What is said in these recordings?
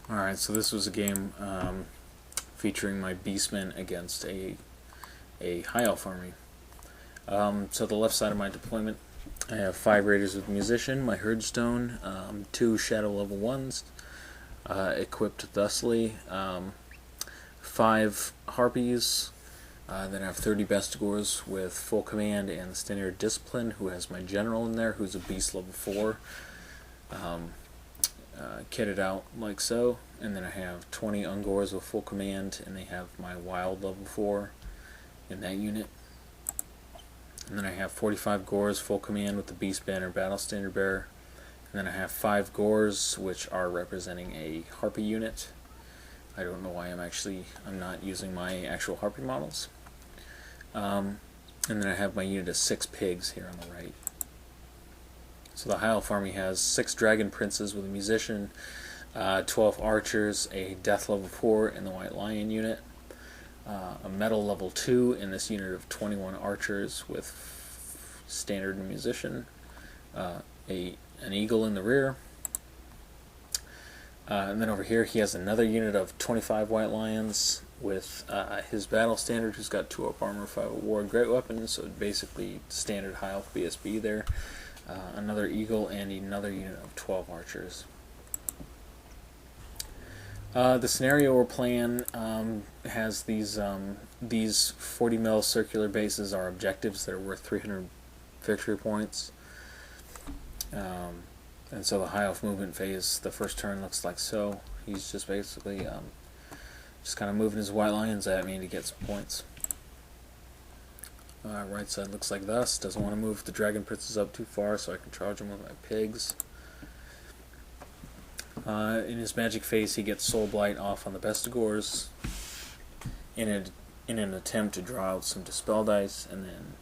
Alright, so this was a game featuring my Beastmen against a High Elf army. So the left side of my deployment, I have 5 Raiders with Musician, my Herdstone, 2 Shadow level 1s, equipped thusly, 5 Harpies, then I have 30 Bestigors with full command and the standard discipline, who has my general in there, who's a beast level 4, kitted out like so. And then I have 20 Ungors with full command, and they have my wild level 4 in that unit. And then I have 45 Gors full command with the Beast Banner Battle Standard Bearer. And then I have 5 Gors, which are representing a Harpy unit. I don't know why I'm not using my actual Harpy models. And then I have my unit of 6 pigs here on the right. So the High Elf army has 6 Dragon Princes with a Musician, 12 Archers, a Death level 4 in the White Lion unit, a Metal level 2 in this unit of 21 Archers with Standard and Musician, an Eagle in the rear. And then over here he has another unit of 25 White Lions with his Battle Standard, who's got 2 up armor, 5 up war, great weapons, so basically standard High Elf BSB there. Another Eagle and another unit of 12 Archers. The scenario we're playing has these 40 mil circular bases are objectives that are worth 300 victory points. And so the High Elf movement phase, the first turn looks like so. He's just basically just kind of moving his White Lions at me to get some points. Right side looks like thus. Doesn't want to move the Dragon Princes up too far, so I can charge him with my pigs. In his magic phase, he gets Soul Blight off on the Bestigors in an attempt to draw out some Dispel dice, and then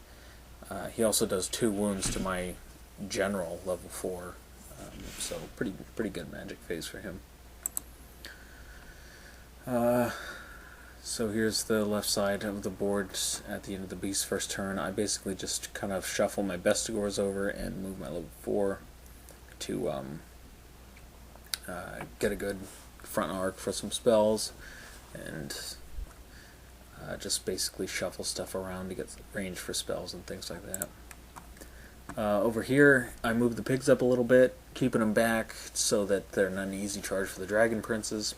he also does 2 wounds to my General level 4. So pretty good magic phase for him. So here's the left side of the board at the end of the Beast's first turn. I basically just kind of shuffle my Bestigors over and move my level 4 to get a good front arc for some spells, and just basically shuffle stuff around to get range for spells and things like that. Over here, I move the pigs up a little bit, keeping them back so that they're not an easy charge for the Dragon Princes.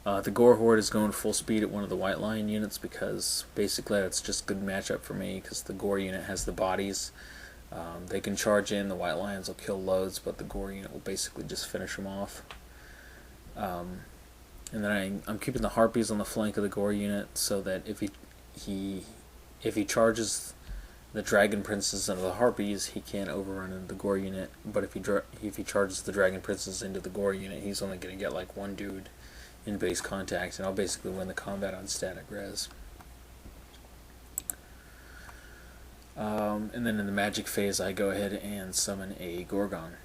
The Gore Horde is going full speed at one of the White Lion units because basically that's just a good matchup for me because the Gore unit has the bodies. They can charge in, the White Lions will kill loads, but the Gore unit will basically just finish them off. And then I'm keeping the Harpies on the flank of the Gore unit so that if he charges the Dragon Princes into the Harpies, he can't overrun into the Gore unit. But if he charges the Dragon Princes into the Gore unit, he's only going to get like 1 dude in base contact, and I'll basically win the combat on static res. And then in the magic phase, I go ahead and summon a Gorgon,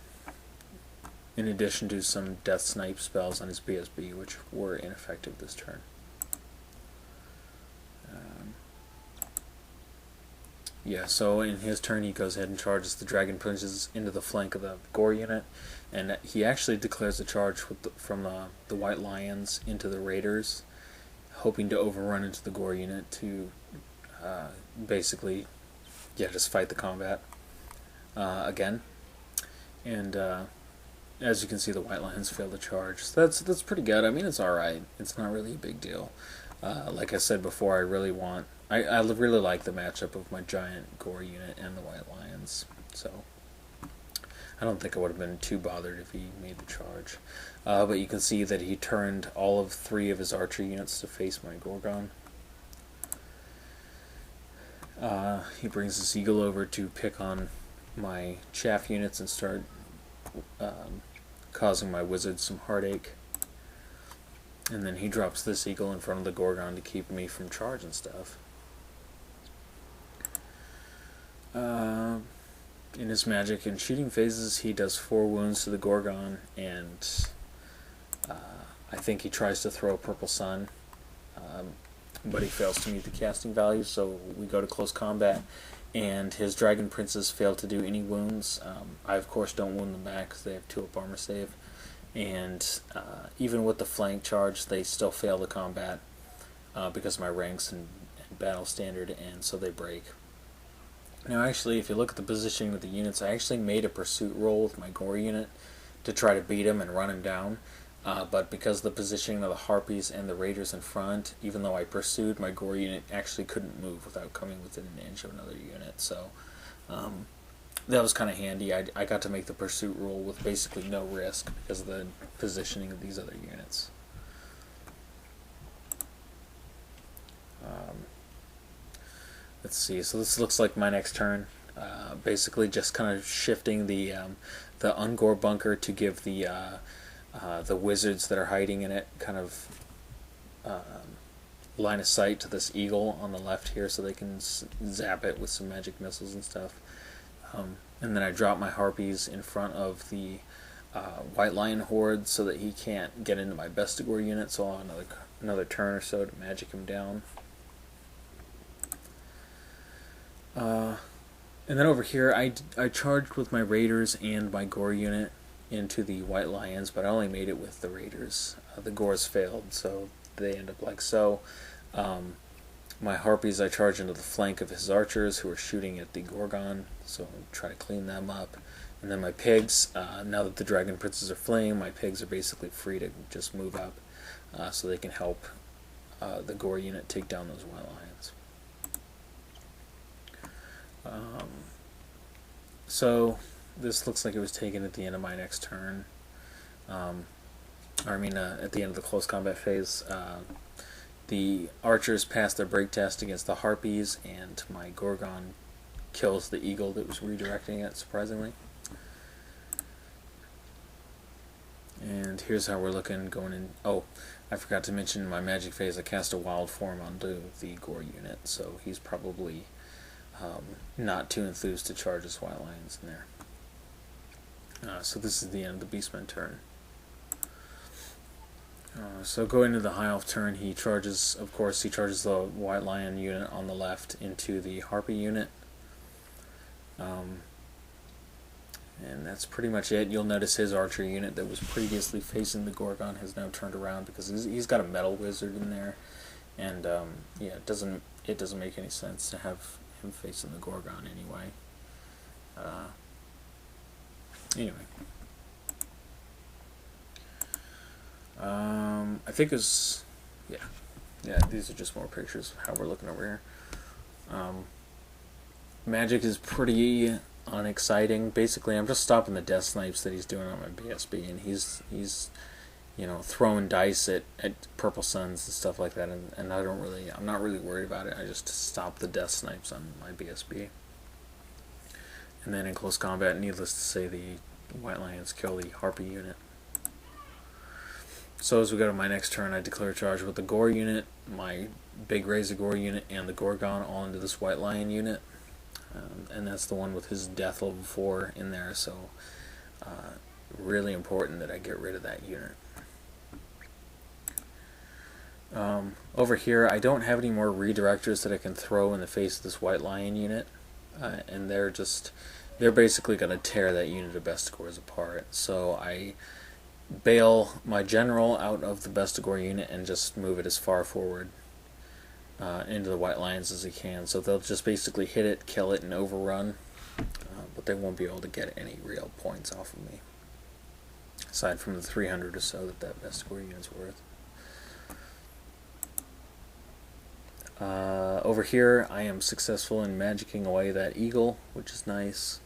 in addition to some death snipe spells on his BSB, which were ineffective this turn. Yeah, so in his turn he goes ahead and charges the Dragon Princes into the flank of the Gore unit, and he actually declares a charge from the White Lions into the Raiders, hoping to overrun into the Gore unit to basically, just fight the combat again. And as you can see, the White Lions fail to charge. So that's pretty good. I mean, it's alright. It's not really a big deal. Like I said before, I really like the matchup of my giant Gore unit and the White Lions, so I don't think I would have been too bothered if he made the charge. But you can see that he turned all of 3 of his archer units to face my Gorgon. He brings his Eagle over to pick on my chaff units and start causing my wizards some heartache. And then he drops this Eagle in front of the Gorgon to keep me from charging stuff. In his magic and shooting phases, he does 4 wounds to the Gorgon, and I think he tries to throw a Purple Sun, but he fails to meet the casting value, so we go to close combat, and his Dragon Princes fail to do any wounds. I, of course, don't wound them back because they have 2 up armor save, and even with the flank charge, they still fail the combat because of my ranks and battle standard, and so they break. Now, actually, if you look at the positioning of the units, I actually made a pursuit roll with my gore unit to try to beat him and run him down. But because of the positioning of the Harpies and the Raiders in front, even though I pursued, my gore unit actually couldn't move without coming within an inch of another unit. So that was kind of handy. I got to make the pursuit roll with basically no risk because of the positioning of these other units. Let's see. So this looks like my next turn. Basically, just kind of shifting the Ungor bunker to give the wizards that are hiding in it kind of line of sight to this eagle on the left here, so they can zap it with some magic missiles and stuff. And then I drop my harpies in front of the White Lion horde so that he can't get into my Bestigor unit. So I'll have another turn or so to magic him down. And then over here, I charged with my Raiders and my Gore unit into the White Lions, but I only made it with the Raiders. The Gores failed, so they end up like so. My Harpies I charge into the flank of his archers who are shooting at the Gorgon, so I'll try to clean them up. And then my pigs, now that the Dragon Princes are fleeing, my pigs are basically free to just move up so they can help the Gore unit take down those White Lions. So this looks like it was taken at the end of my next turn. At the end of the close combat phase. The archers passed their break test against the Harpies, and my Gorgon kills the eagle that was redirecting it, surprisingly. And here's how we're looking going in. Oh, I forgot to mention in my magic phase I cast a wild form onto the Gore unit, so he's probably not too enthused to charge his White Lions in there. So this is the end of the Beastmen turn. So going into the High Elf turn, he charges the White Lion unit on the left into the Harpy unit. And that's pretty much it. You'll notice his archer unit that was previously facing the Gorgon has now turned around because he's got a metal wizard in there, and it doesn't make any sense to have him facing the Gorgon anyway. I think it was, these are just more pictures of how we're looking over here. Magic is pretty unexciting. Basically, I'm just stopping the death snipes that he's doing on my BSB, and he's throwing dice at purple suns and stuff like that, and I'm not really worried about it. I just stop the death snipes on my BSB. And then in close combat, needless to say, the White Lions kill the Harpy unit. So as we go to my next turn, I declare charge with the Gore unit, my big Razor Gore unit, and the Gorgon all into this White Lion unit. And that's the one with his death level 4 in there, so really important that I get rid of that unit. Over here, I don't have any more redirectors that I can throw in the face of this White Lion unit, and they're basically going to tear that unit of Bestigors apart. So I bail my general out of the Bestigor unit and just move it as far forward into the White Lions as he can. So they'll just basically hit it, kill it, and overrun, but they won't be able to get any real points off of me, aside from the 300 or so that Bestigor unit's worth. Over here, I am successful in magicking away that eagle, which is nice.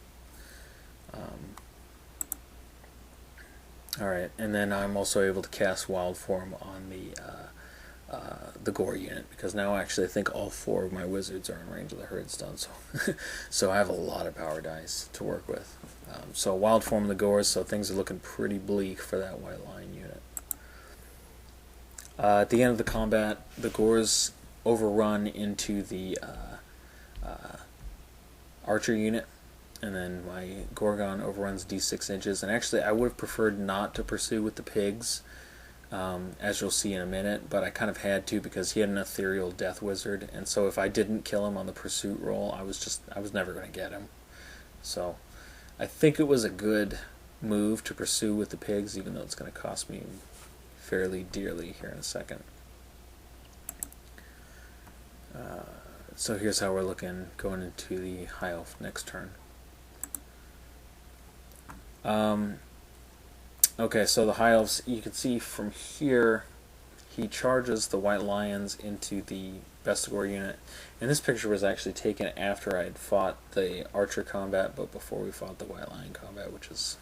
Alright, and then I'm also able to cast Wild Form on the Gore unit, because now actually I think all 4 of my wizards are in range of the Herdstone, so I have a lot of power dice to work with. So Wild Form the Gores, so things are looking pretty bleak for that White Lion unit. At the end of the combat, the Gores overrun into the Archer unit, and then my Gorgon overruns D6 inches. And actually, I would have preferred not to pursue with the pigs, as you'll see in a minute, but I kind of had to because he had an ethereal death wizard, and so if I didn't kill him on the pursuit roll, I was never going to get him. So I think it was a good move to pursue with the pigs, even though it's going to cost me fairly dearly here in a second. So here's how we're looking going into the High Elf next turn. Okay, so the High Elves, you can see from here, he charges the White Lions into the Bestigor unit. And this picture was actually taken after I had fought the Archer combat, but before we fought the White Lion combat, which is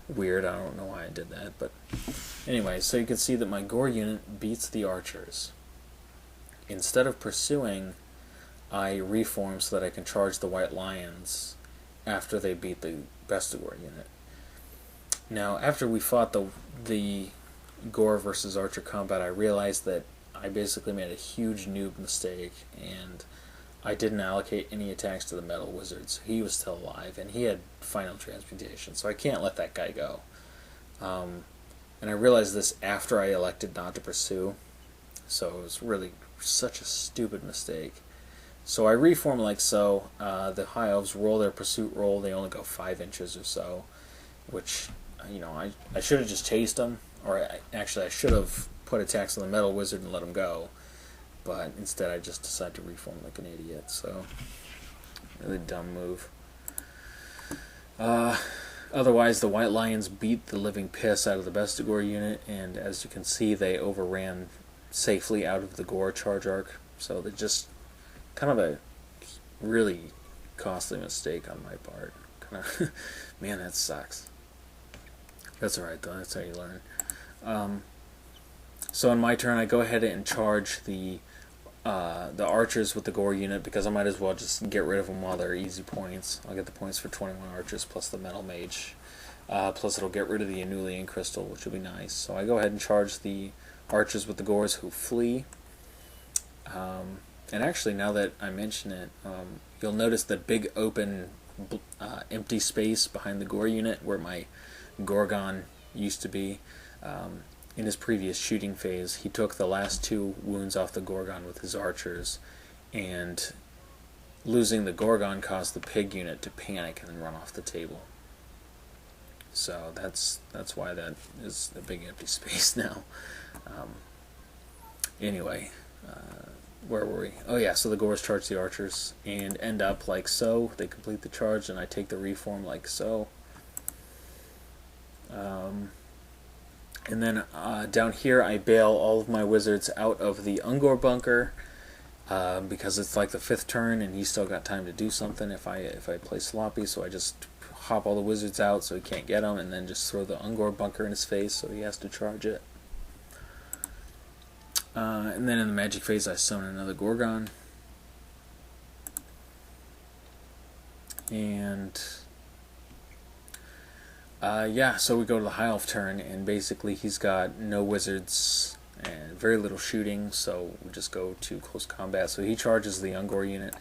weird. I don't know why I did that, but anyway, so you can see that my Gore unit beats the Archers. Instead of pursuing, I reform so that I can charge the White Lions after they beat the Bestigor unit. Now, after we fought the Gore versus Archer combat, I realized that I basically made a huge noob mistake, and I didn't allocate any attacks to the Metal Wizard, so he was still alive, and he had Final Transmutation, so I can't let that guy go. And I realized this after I elected not to pursue, so it was really such a stupid mistake. So I reform like so. The High Elves roll their pursuit roll. They only go 5 inches or so, which, you know, I should have just chased them, or actually I should have put attacks on the Metal Wizard and let him go, but instead I just decided to reform like an idiot, so really dumb move. Otherwise, the White Lions beat the living piss out of the Bestigor unit, and as you can see, they overran safely out of the Gore charge arc, so they're just kind of a really costly mistake on my part. Kind of, man, that sucks. That's alright though, that's how you learn. So on my turn, I go ahead and charge the Archers with the Gore unit, because I might as well just get rid of them while they're easy points. I'll get the points for 21 Archers plus the Metal Mage. Plus it'll get rid of the Anulian Crystal, which will be nice. So I go ahead and charge the Archers with the Gores who flee. And actually, now that I mention it, you'll notice the big open empty space behind the Gore unit where my Gorgon used to be. In his previous shooting phase, he took the last 2 wounds off the Gorgon with his Archers, and losing the Gorgon caused the pig unit to panic and then run off the table. So that's why that is a big empty space now. Anyway, where were we? Oh yeah, so the Gores charge the Archers and end up like so. They complete the charge, and I take the reform like so. And then down here I bail all of my wizards out of the Ungor bunker, because it's like the 5th turn and he's still got time to do something if I play sloppy, so I just hop all the wizards out so he can't get them, and then just throw the Ungor bunker in his face so he has to charge it. And then in the magic phase I summon another Gorgon. And yeah, so we go to the High Elf turn, and basically he's got no wizards and very little shooting, so we just go to close combat. So he charges the Ungor unit,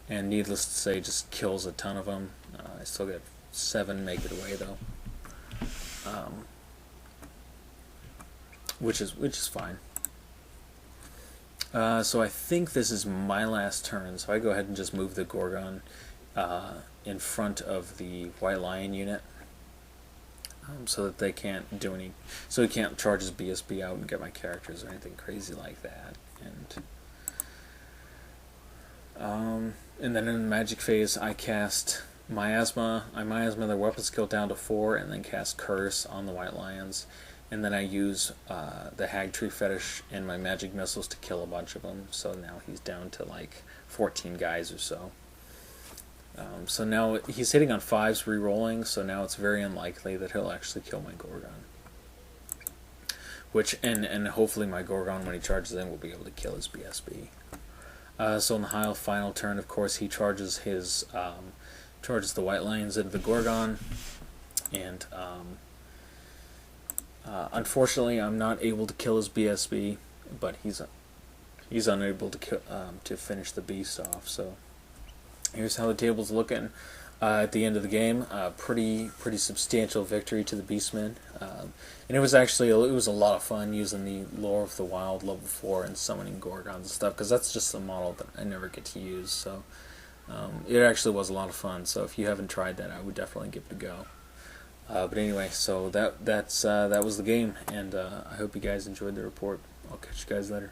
and needless to say, just kills a ton of them. I still get 7 make it away though, which is fine. So I think this is my last turn, so I go ahead and just move the Gorgon in front of the White Lion unit. So that they can't do any, so he can't charge his BSB out and get my characters or anything crazy like that. And then in the magic phase, I cast Miasma. I Miasma their weapon skill down to 4, and then cast Curse on the White Lions. And then I use the Hag Tree Fetish and my magic missiles to kill a bunch of them. So now he's down to like 14 guys or so. So now he's hitting on 5s re-rolling, so now it's very unlikely that he'll actually kill my Gorgon. And hopefully my Gorgon, when he charges in, will be able to kill his BSB. So in the High Elf final turn, of course, he charges his charges the White Lions into the Gorgon, and unfortunately I'm not able to kill his BSB, but he's unable to finish the beast off. So here's how the table's looking at the end of the game. Pretty substantial victory to the Beastmen, and it was actually a lot of fun using the Lore of the Wild level 4 and summoning Gorgons and stuff, because that's just a model that I never get to use. So it actually was a lot of fun. So if you haven't tried that, I would definitely give it a go. But anyway, so that was the game, and I hope you guys enjoyed the report. I'll catch you guys later.